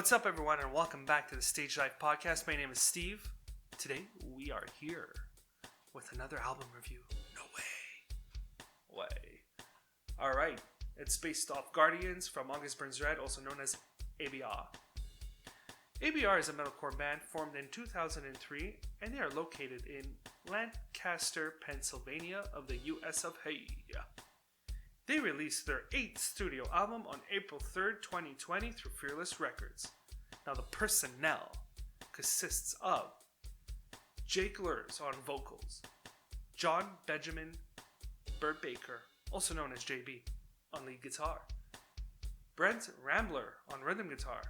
What's up, everyone, and welcome back to the Stage Life Podcast. My name is Steve. Today, we are here with another album review. No way. Alright, it's based off Guardians from August Burns Red, also known as ABR. ABR is a metalcore band formed in 2003, and they are located in Lancaster, Pennsylvania of the US of A. They released their 8th studio album on April 3rd, 2020 through Fearless Records. Now the personnel consists of Jake Lurs on vocals, John Benjamin Burt Baker, also known as JB, on lead guitar, Brent Rambler on rhythm guitar,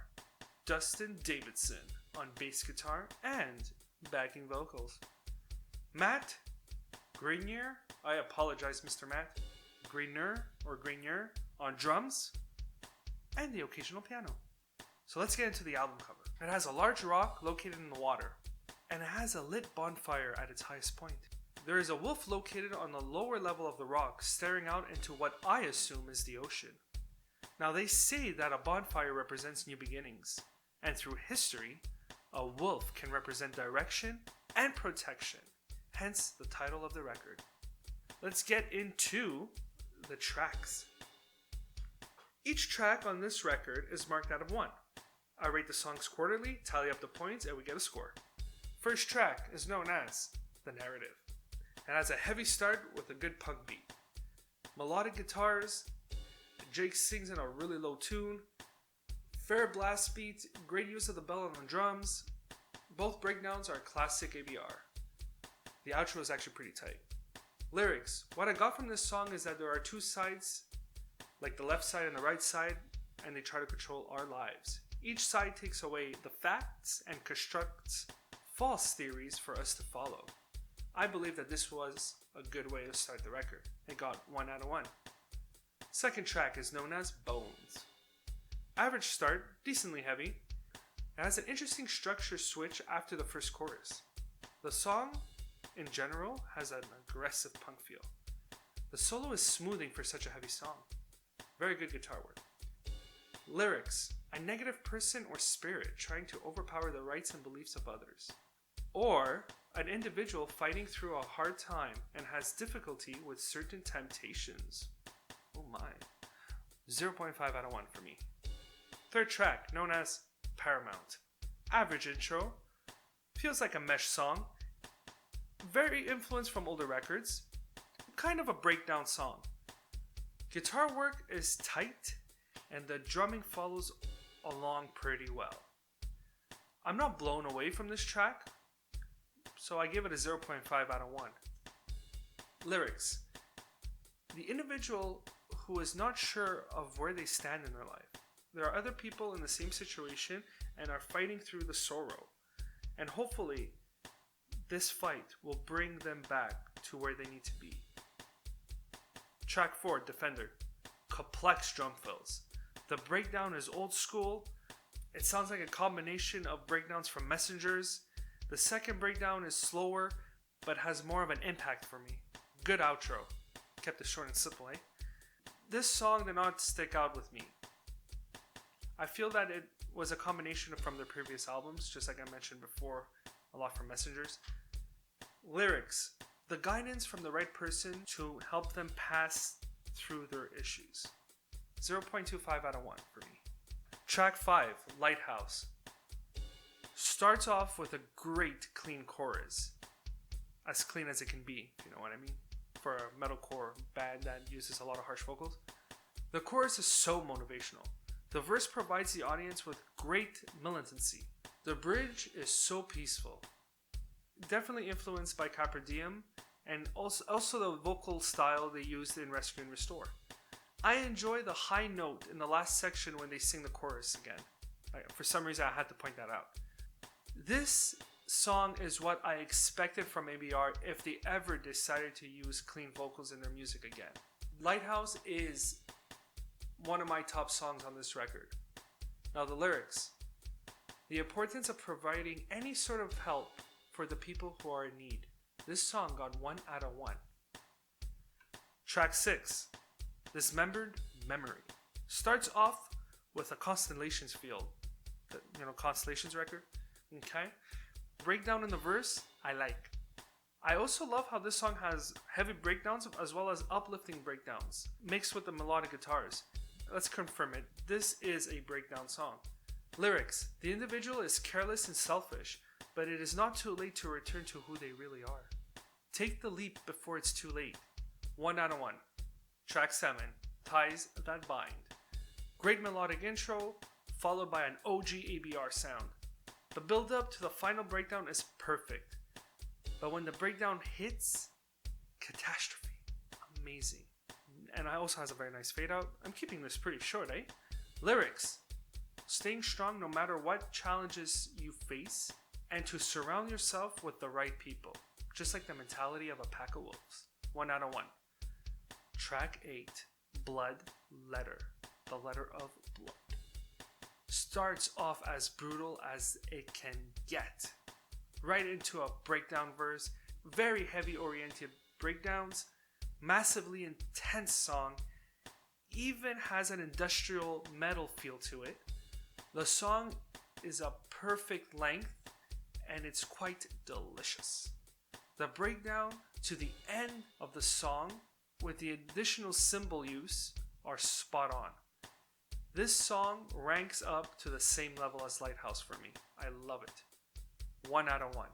Dustin Davidson on bass guitar and backing vocals, Matt Grenier, I apologize Mr. Matt, Grenier on drums, and the occasional piano. So let's get into the album cover. It has a large rock located in the water, and it has a lit bonfire at its highest point. There is a wolf located on the lower level of the rock, staring out into what I assume is the ocean. Now they say that a bonfire represents new beginnings, and through history, a wolf can represent direction and protection, hence the title of the record. Let's get into the tracks. Each track on this record is marked out of 1. I rate the songs quarterly, tally up the points, and we get a score. First track is known as The Narrative. It has a heavy start with a good punk beat. Melodic guitars, Jake sings in a really low tune, fair blast beat, great use of the bell on the drums. Both breakdowns are classic ABR. The outro is actually pretty tight. Lyrics. What I got from this song is that there are 2 sides, like the left side and the right side, and they try to control our lives. Each side takes away the facts and constructs false theories for us to follow. I believe that this was a good way to start the record. It got 1 out of 1. Second track is known as Bones. Average start, decently heavy. It has an interesting structure switch after the first chorus. The song, in general, has an aggressive punk feel. The solo is smoothing for such a heavy song. Very good guitar work. Lyrics. A negative person or spirit trying to overpower the rights and beliefs of others. Or an individual fighting through a hard time and has difficulty with certain temptations. Oh my. 0.5 out of 1 for me. Third track, known as Paramount. Average intro. Feels like a Mesh song. Very influenced from older records. Kind of a breakdown song. Guitar work is tight and the drumming follows along pretty well. I'm not blown away from this track, so I give it a 0.5 out of 1. Lyrics. The individual who is not sure of where they stand in their life. There are other people in the same situation and are fighting through the sorrow. And hopefully, this fight will bring them back to where they need to be. Track 4, Defender. Complex drum fills. The breakdown is old school. It sounds like a combination of breakdowns from Messengers. The second breakdown is slower, but has more of an impact for me. Good outro. Kept it short and simple, eh? This song did not stick out with me. I feel that it was a combination from their previous albums, just like I mentioned before, a lot from Messengers. Lyrics. The guidance from the right person to help them pass through their issues. 0.25 out of 1 for me. Track 5, Lighthouse. Starts off with a great clean chorus. As clean as it can be, if you know what I mean. For a metalcore band that uses a lot of harsh vocals. The chorus is so motivational. The verse provides the audience with great militancy. The bridge is so peaceful. Definitely influenced by Carpe Diem, and also the vocal style they used in Rescue and Restore. I enjoy the high note in the last section when they sing the chorus again. For some reason, I had to point that out. This song is what I expected from ABR if they ever decided to use clean vocals in their music again. Lighthouse is one of my top songs on this record. Now the lyrics. The importance of providing any sort of help for the people who are in need. This song got 1 out of 1. Track 6. Dismembered Memory. Starts off with a Constellations field. Constellation's record. Okay, breakdown in the verse, I like. I also love how this song has heavy breakdowns as well as uplifting breakdowns mixed with the melodic guitars. Let's confirm it. This is a breakdown song. Lyrics: the individual is careless and selfish, but it is not too late to return to who they really are. Take the leap before it's too late. 1 out of 1. Track 7, Ties That Bind. Great melodic intro, followed by an OG ABR sound. The build up to the final breakdown is perfect. But when the breakdown hits, catastrophe. Amazing. And it also has a very nice fade out. I'm keeping this pretty short, eh? Lyrics: staying strong no matter what challenges you face, and to surround yourself with the right people. Just like the mentality of a pack of wolves. 1 out of 1. Track 8, Blood Letter. The letter of blood. Starts off as brutal as it can get. Right into a breakdown verse. Very heavy oriented breakdowns. Massively intense song. Even has an industrial metal feel to it. The song is a perfect length and it's quite delicious. The breakdown to the end of the song with the additional cymbal use are spot on. This song ranks up to the same level as Lighthouse for me. I love it. 1 out of 1.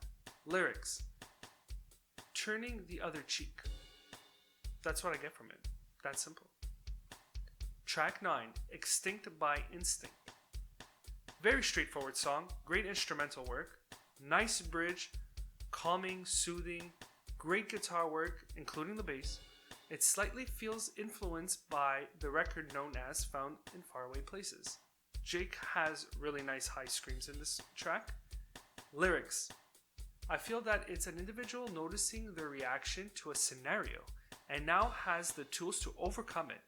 Lyrics: turning the other cheek. That's what I get from it. That simple. Track 9, Extinct by Instinct. Very straightforward song, great instrumental work, nice bridge, calming, soothing, great guitar work, including the bass. It slightly feels influenced by the record known as Found in Faraway Places. Jake has really nice high screams in this track. Lyrics: I feel that it's an individual noticing their reaction to a scenario and now has the tools to overcome it,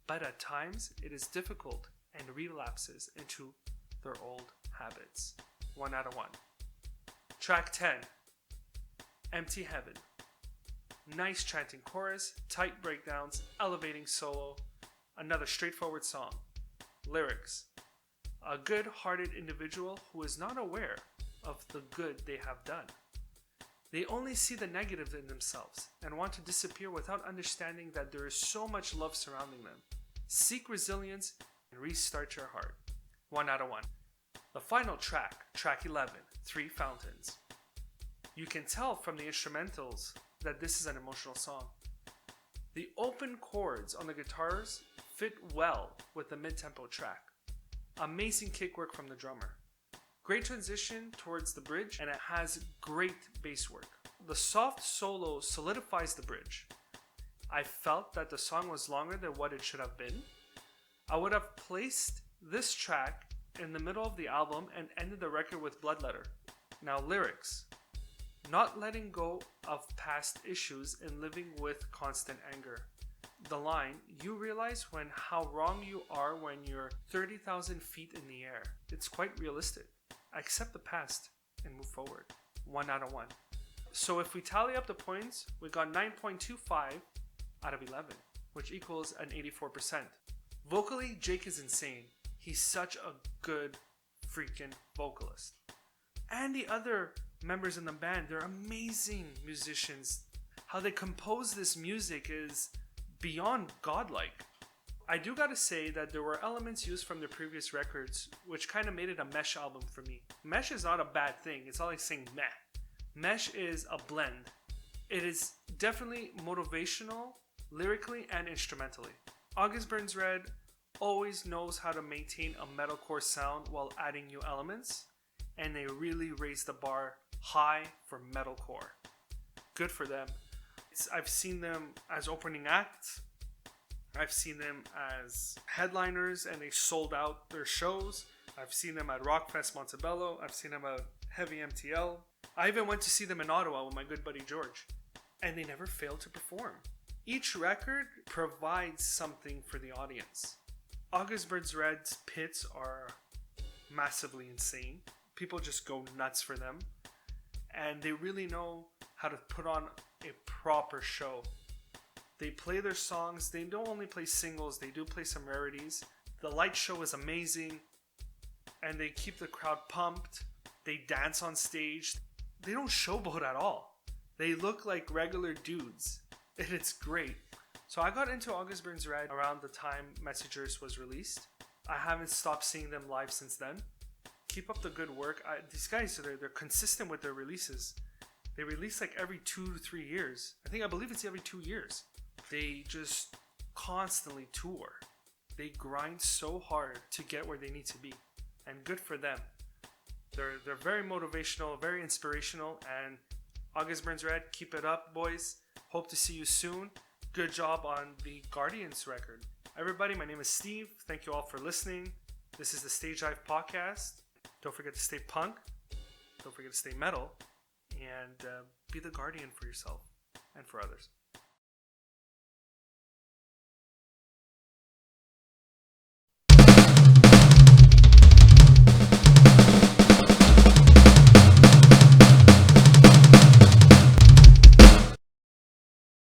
but at times it is difficult and relapses into their old habits. 1 out of 1. Track 10, Empty Heaven. Nice chanting chorus, tight breakdowns, elevating solo. Another straightforward song. Lyrics: a good-hearted individual who is not aware of the good they have done. They only see the negative in themselves and want to disappear without understanding that there is so much love surrounding them. Seek resilience and restart your heart. 1 out of 1. The final track, track 11, Three Fountains. You can tell from the instrumentals that this is an emotional song. The open chords on the guitars fit well with the mid-tempo track. Amazing kick work from the drummer. Great transition towards the bridge, and it has great bass work. The soft solo solidifies the bridge. I felt that the song was longer than what it should have been. I would have placed this track in the middle of the album and ended the record with Blood Letter. Now, lyrics: not letting go of past issues and living with constant anger. The line: you realize how wrong you are when you're 30,000 feet in the air. It's quite realistic. Accept the past and move forward. 1 out of 1. So if we tally up the points, we got 9.25 out of 11, which equals an 84%. Vocally, Jake is insane. He's such a good freaking vocalist. And the other members in the band, they're amazing musicians. How they compose this music is beyond godlike. I do gotta say that there were elements used from the previous records which kind of made it a mesh album for me. Mesh is not a bad thing. It's not like saying meh. Mesh is a blend. It is definitely motivational, lyrically and instrumentally. August Burns Red always knows how to maintain a metalcore sound while adding new elements, and they really raise the bar high for metalcore. Good for them. I've seen them as opening acts. I've seen them as headliners and they sold out their shows. I've seen them at Rockfest Montebello. I've seen them at Heavy MTL. I even went to see them in Ottawa with my good buddy George. And they never failed to perform. Each record provides something for the audience. August Burns Red's pits are massively insane. People just go nuts for them. And they really know how to put on a proper show. They play their songs. They don't only play singles, they do play some rarities. The light show is amazing. and they keep the crowd pumped. They dance on stage. They don't showboat at all. They look like regular dudes, and it's great. So I got into August Burns Red around the time Messengers was released. I haven't stopped seeing them live since then. Keep up the good work. These guys, they're consistent with their releases. They release like every 2 to 3 years. I believe it's every 2 years. They just constantly tour. They grind so hard to get where they need to be. And good for them. They're very motivational, very inspirational. And August Burns Red, keep it up, boys. Hope to see you soon. Good job on the Guardians record. Everybody, my name is Steve. Thank you all for listening. This is the Stage Dive Podcast. Don't forget to stay punk. Don't forget to stay metal. And be the guardian for yourself and for others.